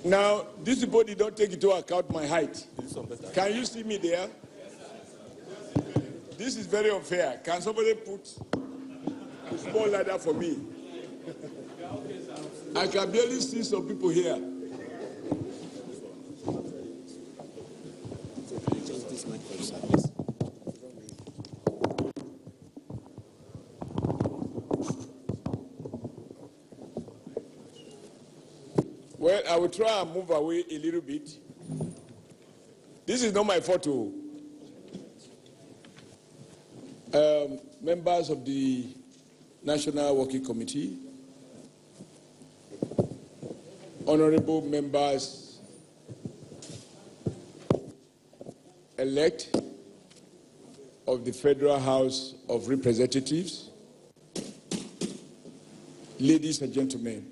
Now, this body don't take into account my height. Can you see me there? This is very unfair. Can somebody put a small ladder for me? I can barely see some people here. Well, I will try and move away a little bit. This is not my photo. Members of the National Working Committee, honorable members elect of the Federal House of Representatives, ladies and gentlemen,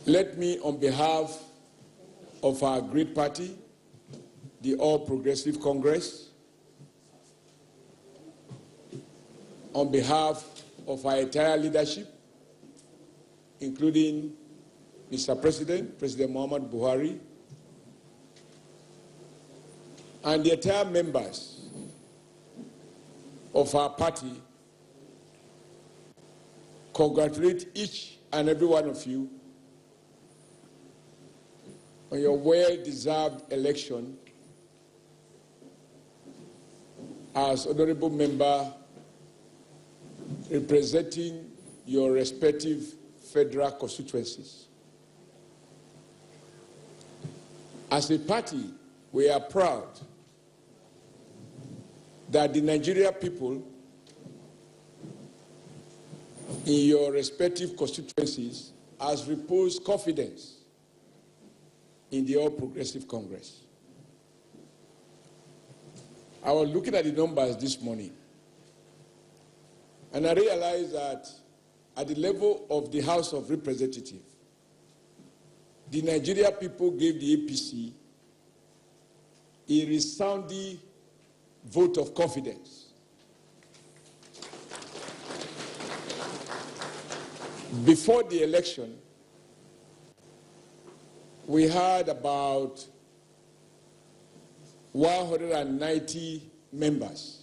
let me, on behalf of our great party, the All Progressive Congress, on behalf of our entire leadership, including Mr. President, President Muhammad Buhari, and the entire members of our party, congratulate each and every one of you on your well-deserved election as honorable member representing your respective federal constituencies. As a party, we are proud that the Nigerian people in your respective constituencies has reposed confidence in the All Progressive Congress. I was looking at the numbers this morning, and I realized that at the level of the House of Representatives, the Nigerian people gave the APC a resounding vote of confidence. Before the election, we had about 190 members.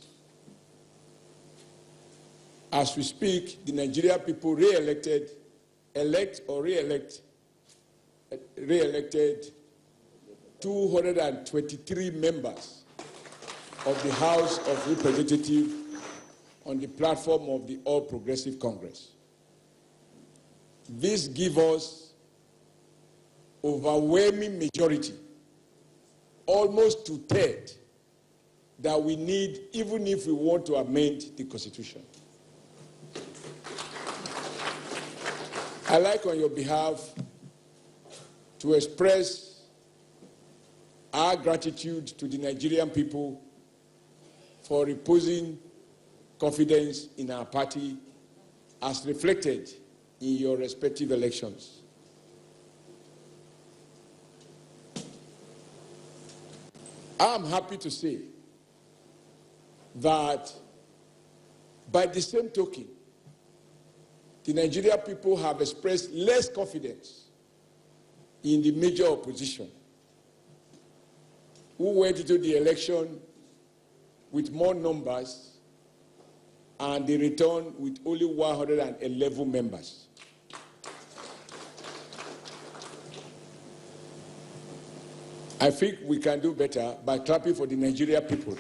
As we speak, the Nigerian people re-elected 223 members of the House of Representatives on the platform of the All Progressive Congress. This gives us overwhelming majority, almost two-thirds, that we need even if we want to amend the Constitution. I'd like on your behalf to express our gratitude to the Nigerian people for reposing confidence in our party as reflected in your respective elections. I'm happy to say that by the same token, the Nigerian people have expressed less confidence in the major opposition, who went into the election with more numbers and they returned with only 111 members. I think we can do better by clapping for the Nigerian people.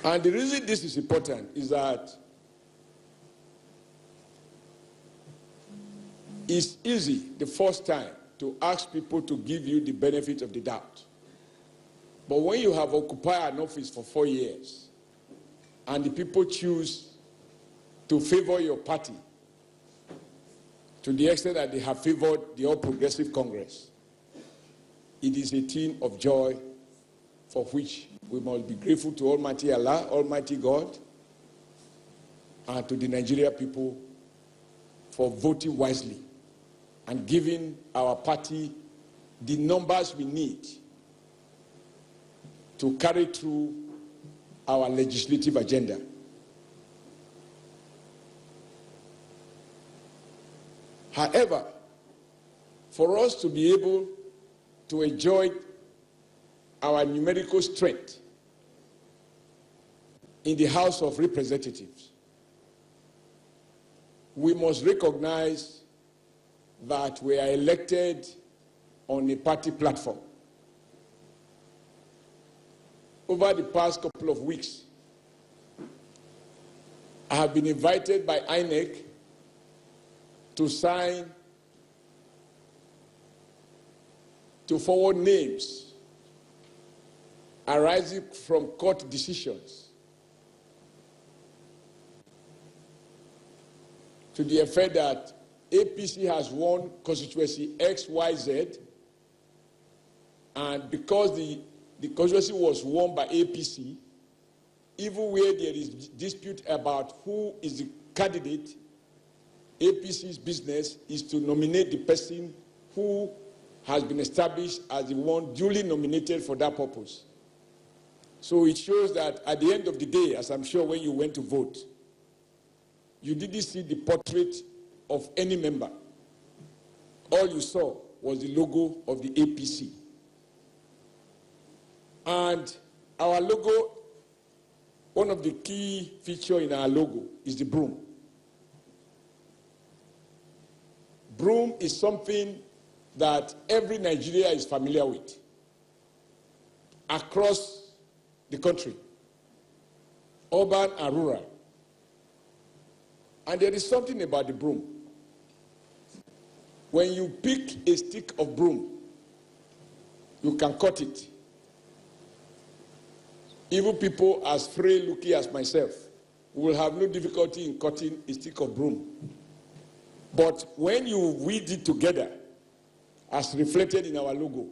And the reason this is important is that it's easy the first time to ask people to give you the benefit of the doubt. But when you have occupied an office for 4 years and the people choose to favor your party to the extent that they have favored the All Progressive Congress, it is a thing of joy for which we must be grateful to Almighty Allah, Almighty God, and to the Nigerian people for voting wisely and giving our party the numbers we need to carry through our legislative agenda. However, for us to be able to enjoy our numerical strength in the House of Representatives, we must recognize that we are elected on a party platform. Over the past couple of weeks, I have been invited by INEC to sign, to forward names arising from court decisions to the effect that APC has won constituency XYZ, and because the constituency was won by APC, even where there is dispute about who is the candidate, APC's business is to nominate the person who has been established as the one duly nominated for that purpose. So it shows that at the end of the day, as I'm sure when you went to vote, you didn't see the portrait of any member. All you saw was the logo of the APC. And our logo, one of the key features in our logo is the broom. Broom is something that every Nigeria is familiar with across the country, urban and rural. And there is something about the broom. When you pick a stick of broom, you can cut it. Even people as frail looking as myself will have no difficulty in cutting a stick of broom. But when you weed it together, as reflected in our logo,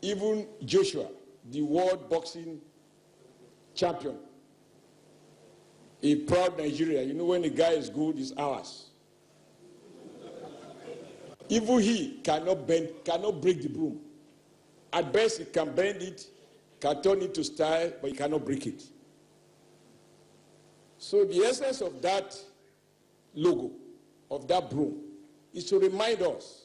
even Joshua, the world boxing champion, a proud Nigeria, you know, when a guy is good, it's ours. Even he cannot break the broom. At best, he can bend it, can turn it to style, but he cannot break it. So the essence of that logo, of that broom, is to remind us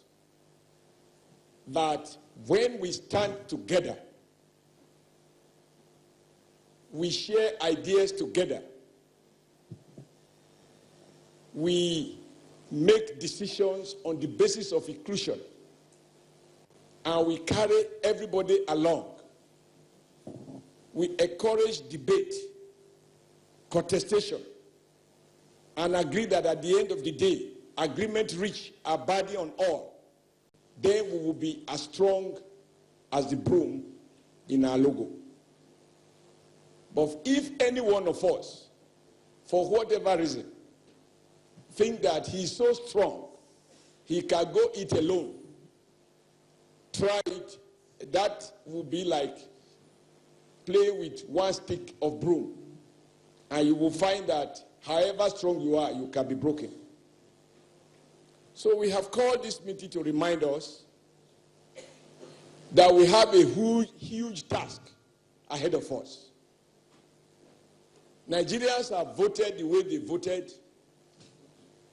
that when we stand together, we share ideas together, we make decisions on the basis of inclusion, and we carry everybody along. We encourage debate, contestation, and agree that at the end of the day, agreement reached are binding on all. Then we will be as strong as the broom in our logo. But if any one of us, for whatever reason, think that he's so strong, he can go it alone, try it, that will be like play with one stick of broom, and you will find that however strong you are, you can be broken. So we have called this meeting to remind us that we have a huge task ahead of us. Nigerians have voted the way they voted.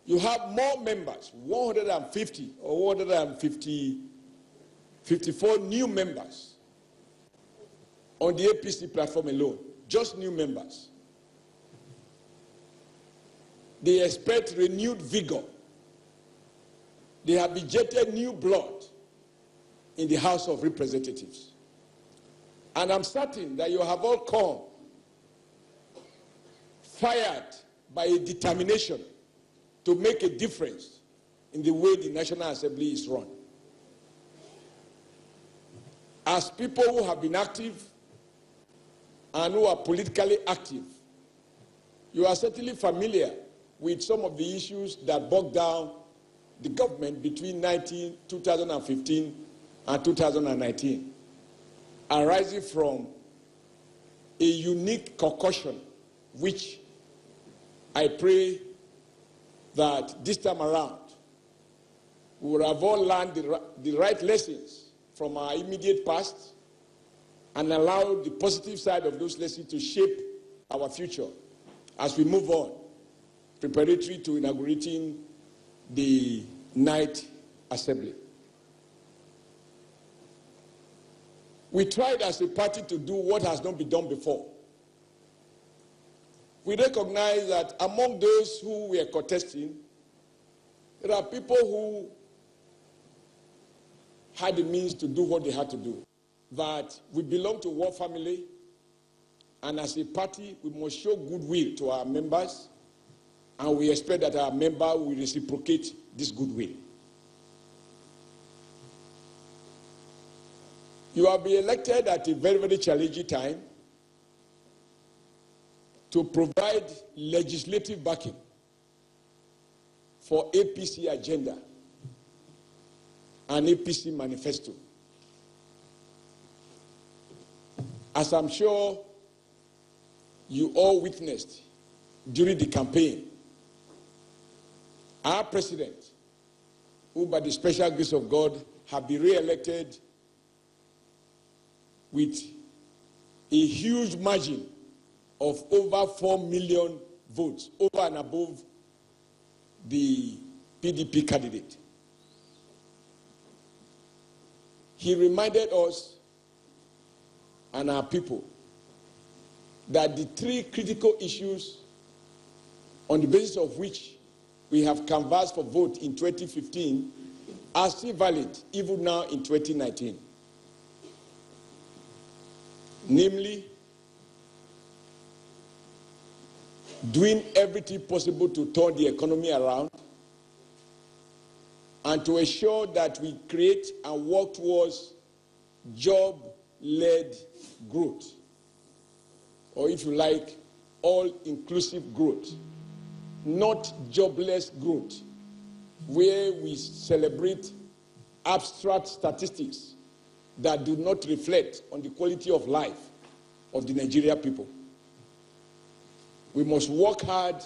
You have more members, 150 or 154 new members on the APC platform alone, just new members. They expect renewed vigor. They have injected new blood in the House of Representatives. And I'm certain that you have all come fired by a determination to make a difference in the way the National Assembly is run. As people who have been active and who are politically active, you are certainly familiar with some of the issues that bogged down the government between 2015 and 2019, arising from a unique concussion, which I pray that this time around we will have all learned the right lessons from our immediate past and allow the positive side of those lessons to shape our future as we move on, preparatory to inaugurating the night assembly. We tried as a party to do what has not been done before. We recognize that among those who were contesting, there are people who had the means to do what they had to do. That we belong to one family, and as a party, we must show goodwill to our members, and we expect that our member will reciprocate this goodwill. You have been elected at a very, very challenging time to provide legislative backing for APC agenda and APC manifesto. As I'm sure you all witnessed during the campaign, our president, who by the special grace of God have been re-elected with a huge margin of over 4 million votes, over and above the PDP candidate. He reminded us and our people that the three critical issues on the basis of which we have canvassed for vote in 2015 are still valid even now in 2019. Namely, doing everything possible to turn the economy around and to ensure that we create and work towards job-led growth, or if you like, all-inclusive growth, not jobless growth, where we celebrate abstract statistics that do not reflect on the quality of life of the Nigerian people. We must work hard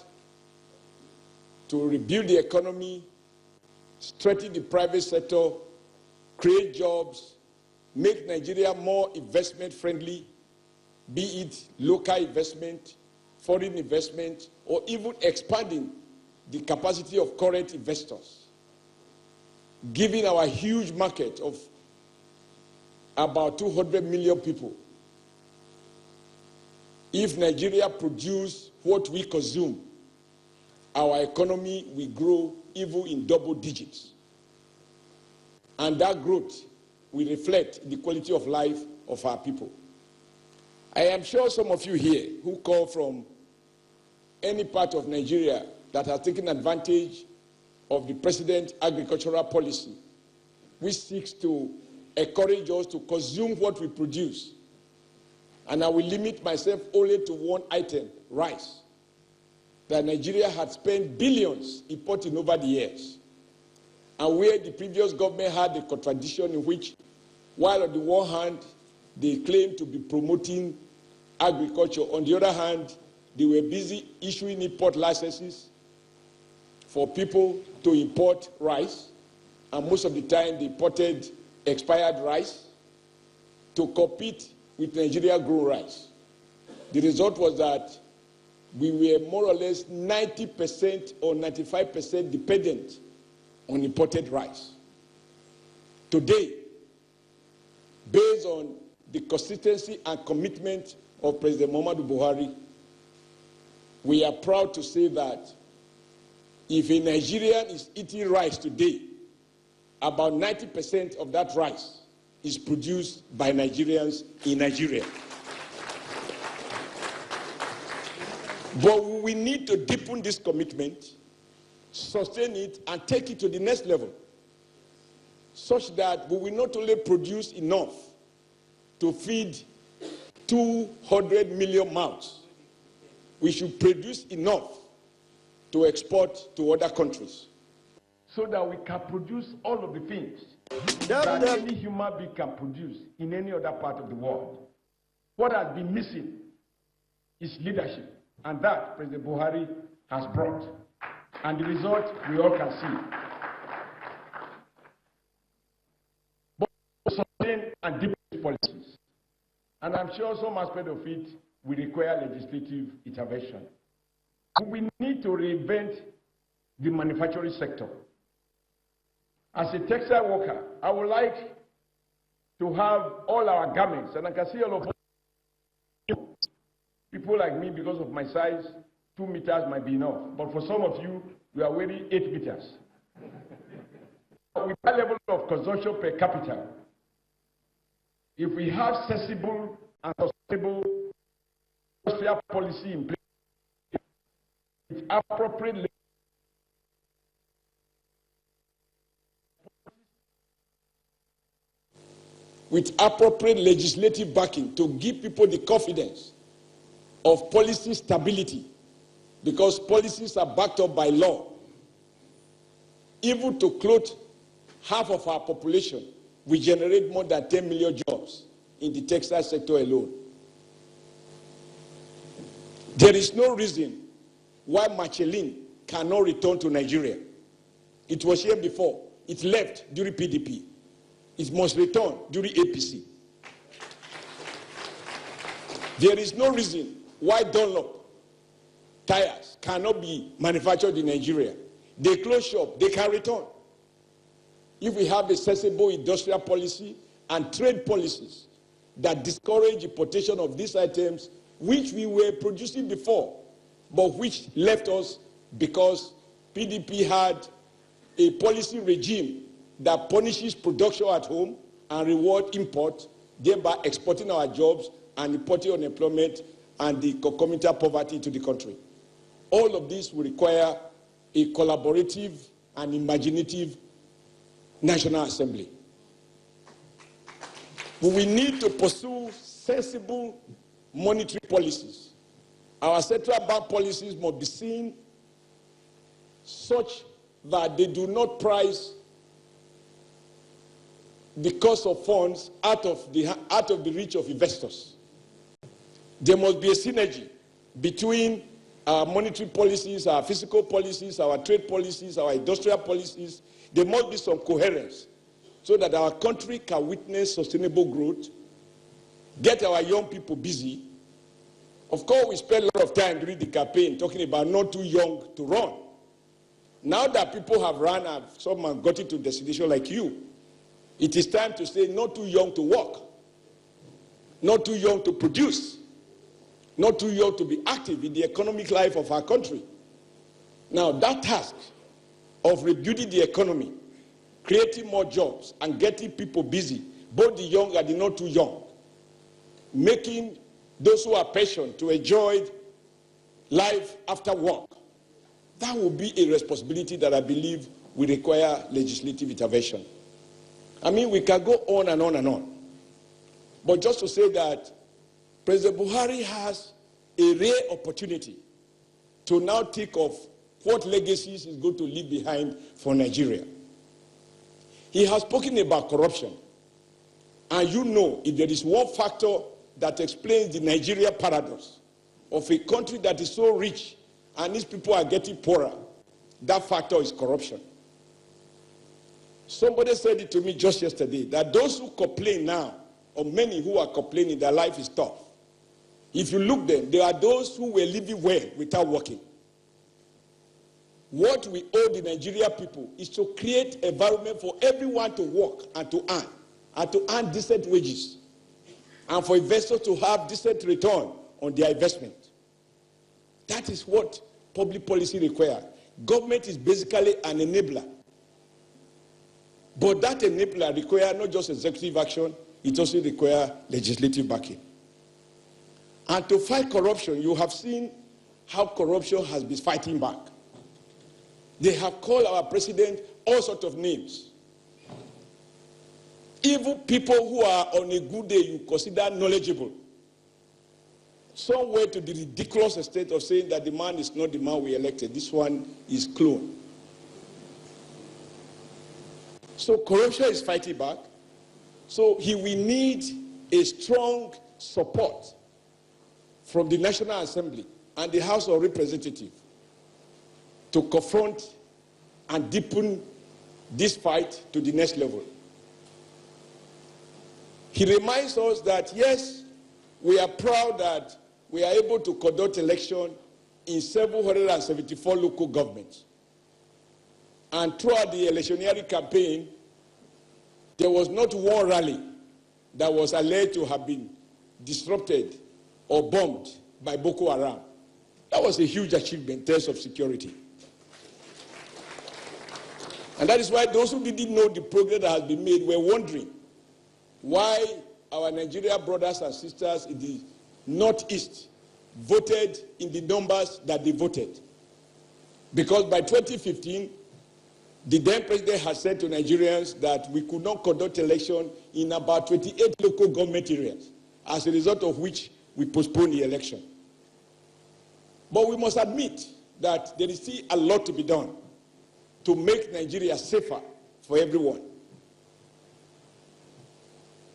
to rebuild the economy, strengthen the private sector, create jobs, make Nigeria more investment-friendly, be it local investment, foreign investment, or even expanding the capacity of current investors, given our huge market of about 200 million people. If Nigeria produces what we consume, our economy will grow even in double digits. And that growth will reflect the quality of life of our people. I am sure some of you here who come from any part of Nigeria that has taken advantage of the president's agricultural policy, which seeks to encourage us to consume what we produce. And I will limit myself only to one item, rice, that Nigeria had spent billions importing over the years, and where the previous government had a contradiction in which, while on the one hand, they claimed to be promoting agriculture, on the other hand, they were busy issuing import licenses for people to import rice, and most of the time they imported expired rice to compete with Nigeria grown rice. The result was that we were more or less 90% or 95% dependent on imported rice. Today, based on the consistency and commitment of President Muhammadu Buhari, we are proud to say that if a Nigerian is eating rice today, about 90% of that rice is produced by Nigerians in Nigeria. But we need to deepen this commitment, sustain it, and take it to the next level, such that we will not only produce enough to feed 200 million mouths, we should produce enough to export to other countries, so that we can produce all of the things that any human being can produce in any other part of the world. What has been missing is leadership, and that President Buhari has brought. And the result we all can see. But sustain and deepen policies. And I'm sure some aspect of it will require legislative intervention. We need to reinvent the manufacturing sector As a textile worker, I would like to have all our garments, and I can see all of you, people like me, because of my size, 2 meters might be enough. But for some of you, you are wearing 8 meters. With that level of consumption per capita, if we have sensible and sustainable industrial policy in place, with appropriate legislative backing to give people the confidence of policy stability, because policies are backed up by law. Even to clothe half of our population, we generate more than 10 million jobs in the textile sector alone. There is no reason why Michelin cannot return to Nigeria. It was here before. It left during PDP. It must return during APC. There is no reason why Dunlop tires cannot be manufactured in Nigeria. They close shop, they can return. If we have a sensible industrial policy and trade policies that discourage importation of these items, which we were producing before, but which left us because PDP had a policy regime that punishes production at home and reward import, thereby exporting our jobs and importing unemployment and the concomitant poverty to the country. All of this will require a collaborative and imaginative National Assembly. We need to pursue sensible monetary policies. Our central bank policies must be seen such that they do not price the cost of funds out of the reach of investors. There must be a synergy between our monetary policies, our fiscal policies, our trade policies, our industrial policies. There must be some coherence so that our country can witness sustainable growth, get our young people busy. Of course, we spent a lot of time during the campaign talking about not too young to run. Now that people have run and some have got into destination like you, it is time to say not too young to work, not too young to produce, not too young to be active in the economic life of our country. Now, that task of rebuilding the economy, creating more jobs, and getting people busy, both the young and the not too young, making those who are patient to enjoy life after work, that will be a responsibility that I believe will require legislative intervention. I mean, we can go on and on and on. But just to say that President Buhari has a rare opportunity to now think of what legacies he's going to leave behind for Nigeria. He has spoken about corruption. And you know, if there is one factor that explains the Nigeria paradox of a country that is so rich and its people are getting poorer, that factor is corruption. Somebody said it to me just yesterday, that those who complain now, or many who are complaining their life is tough, if you look them, there are those who were living well without working. What we owe the Nigeria people is to create an environment for everyone to work and to earn decent wages, and for investors to have decent return on their investment. That is what public policy requires. Government is basically an enabler. But that enabler requires not just executive action, it also requires legislative backing. And to fight corruption, you have seen how corruption has been fighting back. They have called our president all sorts of names. Even people who are on a good day you consider knowledgeable, somewhere to the ridiculous extent of saying that the man is not the man we elected. This one is clone. So corruption is fighting back. So he will need a strong support from the National Assembly and the House of Representatives to confront and deepen this fight to the next level. He reminds us that, yes, we are proud that we are able to conduct election in 774 local governments. And throughout the electioneering campaign, there was not one rally that was alleged to have been disrupted or bombed by Boko Haram. That was a huge achievement in terms of security. And that is why those who didn't know the progress that has been made were wondering why our Nigeria brothers and sisters in the Northeast voted in the numbers that they voted. Because by 2015, the then president had said to Nigerians that we could not conduct election in about 28 local government areas, as a result of which we postponed the election. But we must admit that there is still a lot to be done to make Nigeria safer for everyone.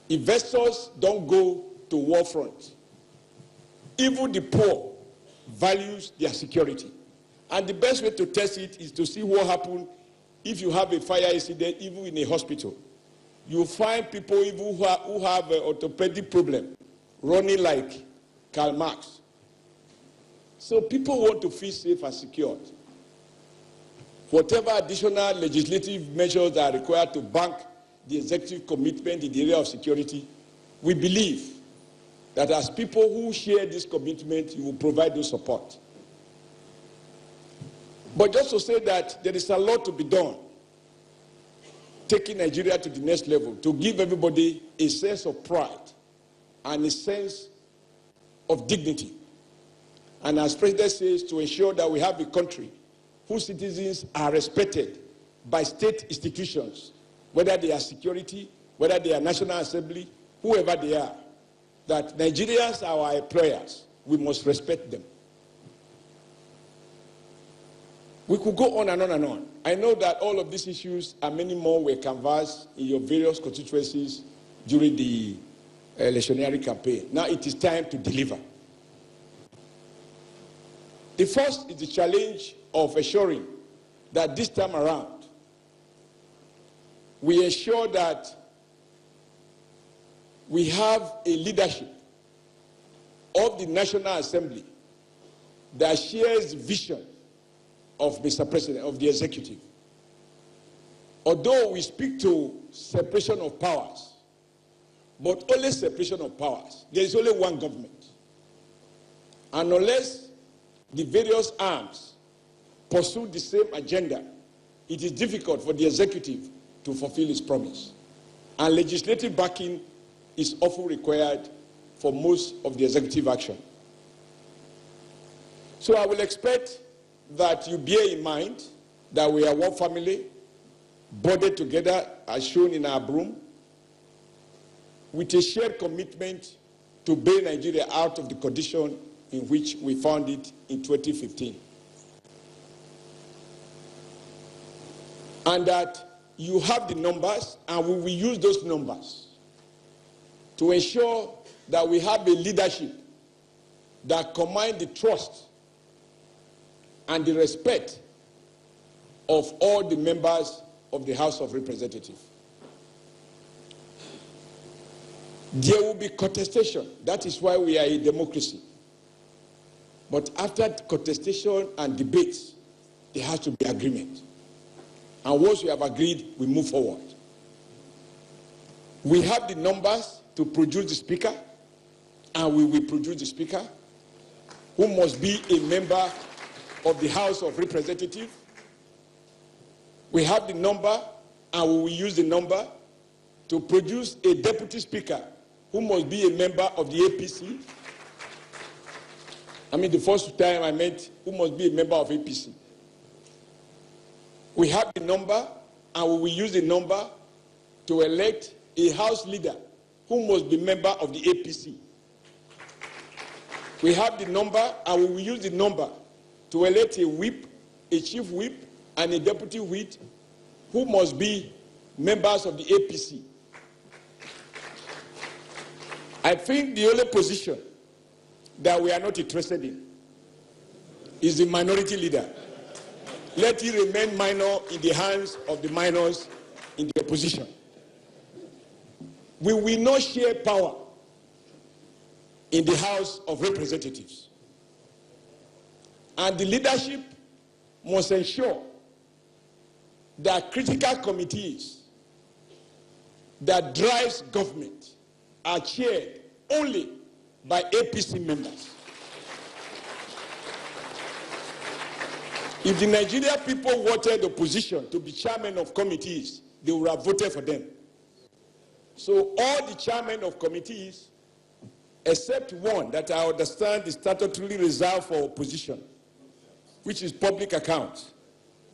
Investors don't go to war front. Even the poor values their security. And the best way to test it is to see what happens if you have a fire incident, even in a hospital. You find people even who have an orthopedic problem running like Karl Marx. So people want to feel safe and secured. Whatever additional legislative measures that are required to bank the executive commitment in the area of security, we believe that as people who share this commitment, you will provide those support. But just to say that there is a lot to be done, taking Nigeria to the next level, to give everybody a sense of pride and a sense of dignity. And as President says, to ensure that we have a country whose citizens are respected by state institutions, whether they are security, whether they are National Assembly, whoever they are, that Nigerians are our employers. We must respect them. We could go on and on and on. I know that all of these issues and many more were canvassed in your various constituencies during the electioneering campaign. Now it is time to deliver. The first is the challenge of ensuring that this time around, we ensure that we have a leadership of the National Assembly that shares the vision of Mr. President, of the executive. Although we speak to separation of powers, but only separation of powers. There is only one government. And unless the various arms pursue the same agenda, it is difficult for the executive to fulfill its promise. And legislative backing is often required for most of the executive action. So I will expect that you bear in mind that we are one family, bonded together as shown in our broom, with a shared commitment to bail Nigeria out of the condition in which we found it in 2015. And that you have the numbers, and we will use those numbers to ensure that we have a leadership that commands the trust and the respect of all the members of the House of Representatives. There will be contestation. That is why we are a democracy. But after contestation and debates, there has to be agreement. And once we have agreed, we move forward. We have the numbers to produce the speaker, and we will produce the speaker, who must be a member of the House of Representatives. We have the number, and we will use the number to produce a deputy speaker who must be a member of the APC. I mean, the first time I meant who must be a member of APC. We have the number, and we will use the number to elect a House leader who must be a member of the APC. We have the number, and we will use the number to elect a whip, a chief whip, and a deputy whip who must be members of the APC. I think the only position that we are not interested in is the minority leader. Let it remain minor in the hands of the minors in the opposition. We will not share power in the House of Representatives. And the leadership must ensure that critical committees that drives government are chaired only by APC members. If the Nigerian people wanted the opposition to be chairman of committees, they would have voted for them. So all the chairmen of committees, except one that I understand is statutorily reserved for opposition, which is public accounts,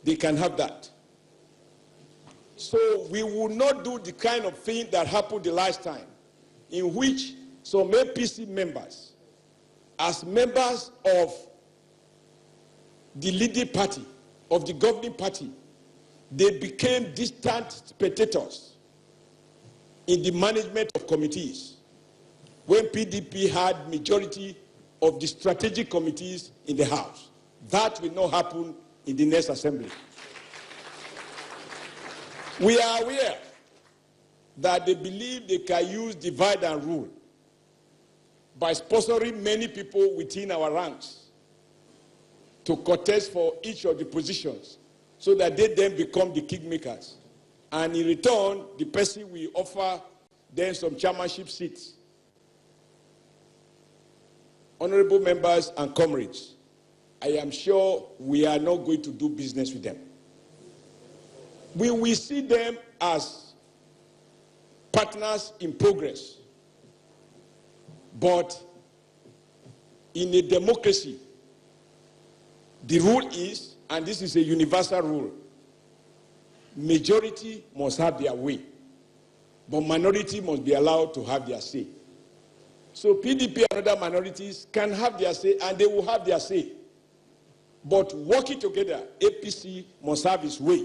they can have that. So we will not do the kind of thing that happened the last time, in which some APC members, as members of the leading party, of the governing party, they became distant spectators in the management of committees when PDP had majority of the strategic committees in the House. That will not happen in the next assembly. We are aware that they believe they can use divide and rule by sponsoring many people within our ranks to contest for each of the positions so that they then become the kingmakers. And in return, the person will offer them some chairmanship seats. Honorable members and comrades, I am sure we are not going to do business with them. We will see them as partners in progress. But in a democracy, the rule is, and this is a universal rule, majority must have their way, but minority must be allowed to have their say. So PDP and other minorities can have their say, and they will have their say. But working together, APC must have its way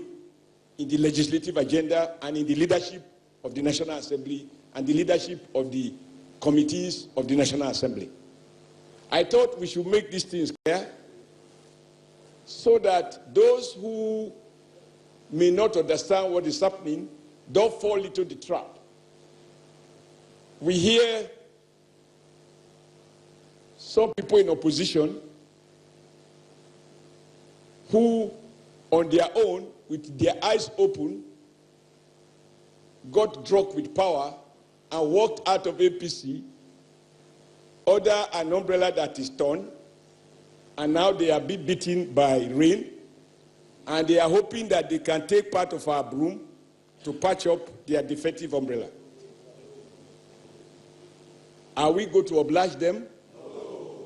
in the legislative agenda and in the leadership of the National Assembly and the leadership of the committees of the National Assembly. I thought we should make these things clear so that those who may not understand what is happening don't fall into the trap. We hear some people in opposition who, on their own, with their eyes open, got drunk with power and walked out of APC, order an umbrella that is torn, and now they are being beaten by rain, and they are hoping that they can take part of our broom to patch up their defective umbrella. Are we going to oblige them? No.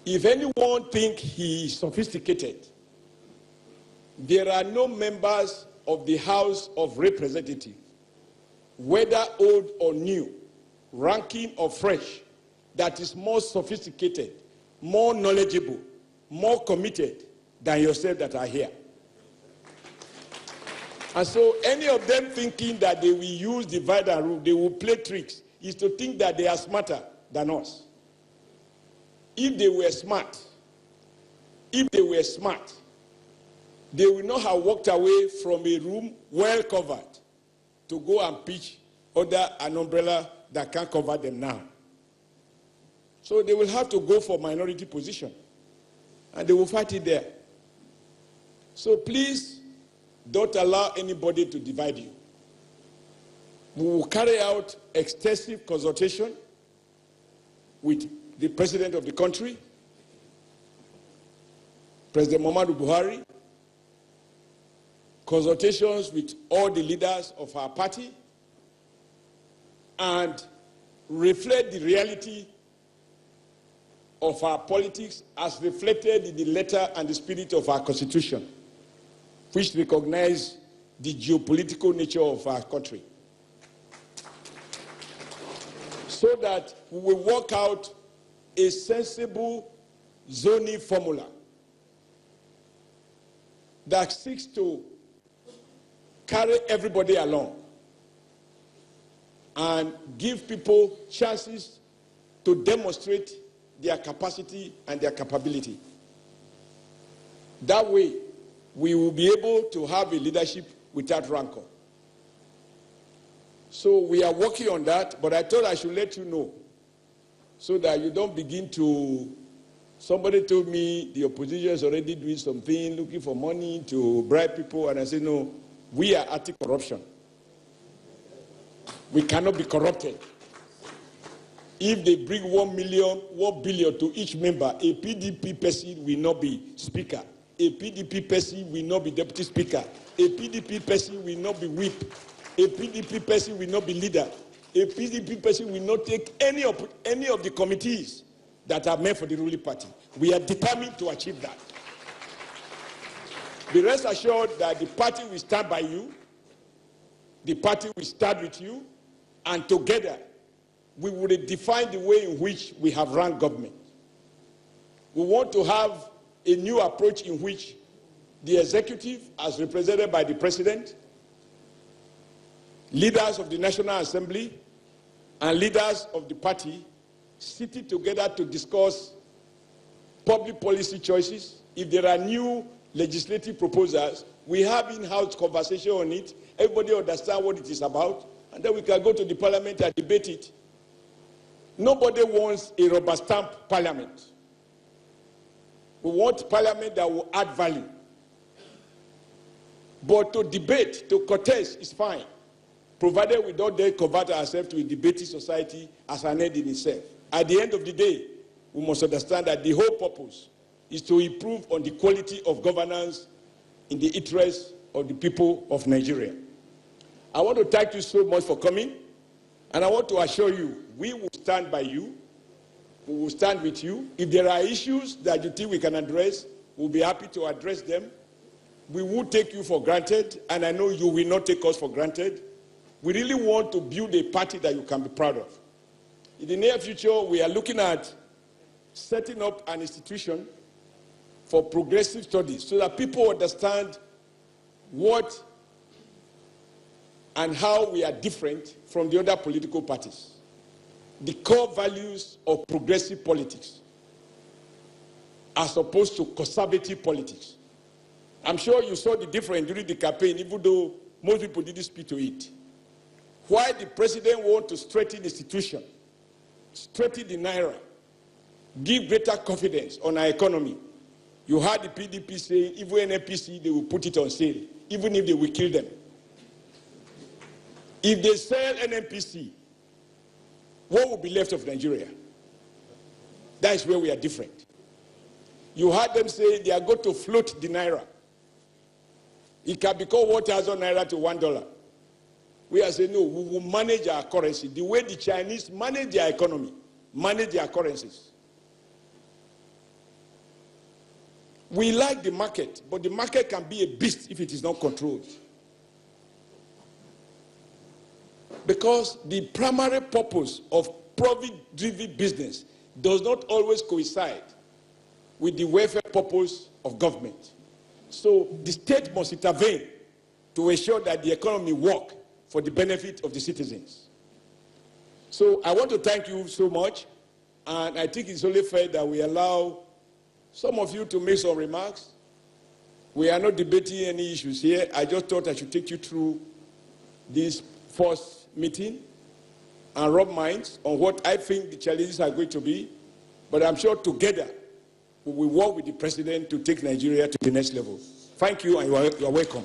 If anyone thinks he is sophisticated, there are no members of the House of Representatives, whether old or new, ranking or fresh, that is more sophisticated, more knowledgeable, more committed than yourself that are here. And so any of them thinking that they will use divide and rule, they will play tricks, is to think that they are smarter than us. If they were smart, they will not have walked away from a room well covered to go and pitch under an umbrella that can't cover them now. So they will have to go for minority position, and they will fight it there. So please don't allow anybody to divide you. We will carry out extensive consultation with the President of the country, President Muhammadu Buhari, consultations with all the leaders of our party, and reflect the reality of our politics as reflected in the letter and the spirit of our Constitution, which recognize the geopolitical nature of our country, so that we will work out a sensible zoning formula that seeks to carry everybody along and give people chances to demonstrate their capacity and their capability. That way, we will be able to have a leadership without rancor. So we are working on that, but I thought I should let you know so that you don't begin to Somebody told me the opposition is already doing something, looking for money to bribe people, and I said, no, we are anti-corruption. We cannot be corrupted. If they bring 1 billion to each member, a PDP person will not be speaker. A PDP person will not be deputy speaker. A PDP person will not be whip. A PDP person will not be leader. A PDP person will not take any of the committees that are meant for the ruling party. We are determined to achieve that. Be rest assured that the party will stand by you, the party will stand with you, and together we will redefine the way in which we have run government. We want to have a new approach in which the executive, as represented by the president, leaders of the National Assembly, and leaders of the party sitting together to discuss public policy choices. If there are new legislative proposals, we have in-house conversation on it. Everybody understands what it is about, and then we can go to the parliament and debate it. Nobody wants a rubber stamp parliament. We want parliament that will add value. But to debate, to contest is fine, provided we don't then convert ourselves to a debating society as an end in itself. At the end of the day, we must understand that the whole purpose is to improve on the quality of governance in the interest of the people of Nigeria. I want to thank you so much for coming, and I want to assure you, we will stand by you, we will stand with you. If there are issues that you think we can address, we'll be happy to address them. We will take you for granted, and I know you will not take us for granted. We really want to build a party that you can be proud of. In the near future, we are looking at setting up an institution for progressive studies so that people understand what and how we are different from the other political parties. The core values of progressive politics as opposed to conservative politics. I'm sure you saw the difference during the campaign, even though most people didn't speak to it. Why the president wants to strengthen the institution, strengthen the naira, give greater confidence on our economy. You heard the PDP saying, even NPC, they will put it on sale, even if they will kill them. If they sell NNPC, what will be left of Nigeria? That is where we are different. You heard them say they are going to float the naira. It can become 1,000 naira to $1. We are saying, no, we will manage our currency the way the Chinese manage their economy, manage their currencies. We like the market, but the market can be a beast if it is not controlled. Because the primary purpose of profit-driven business does not always coincide with the welfare purpose of government. So the state must intervene to ensure that the economy works for the benefit of the citizens. So I want to thank you so much, and I think it's only fair that we allow some of you to make some remarks. We are not debating any issues here. I just thought I should take you through this first meeting and rub minds on what I think the challenges are going to be. But I'm sure together we will work with the president to take Nigeria to the next level. Thank you, and you are welcome.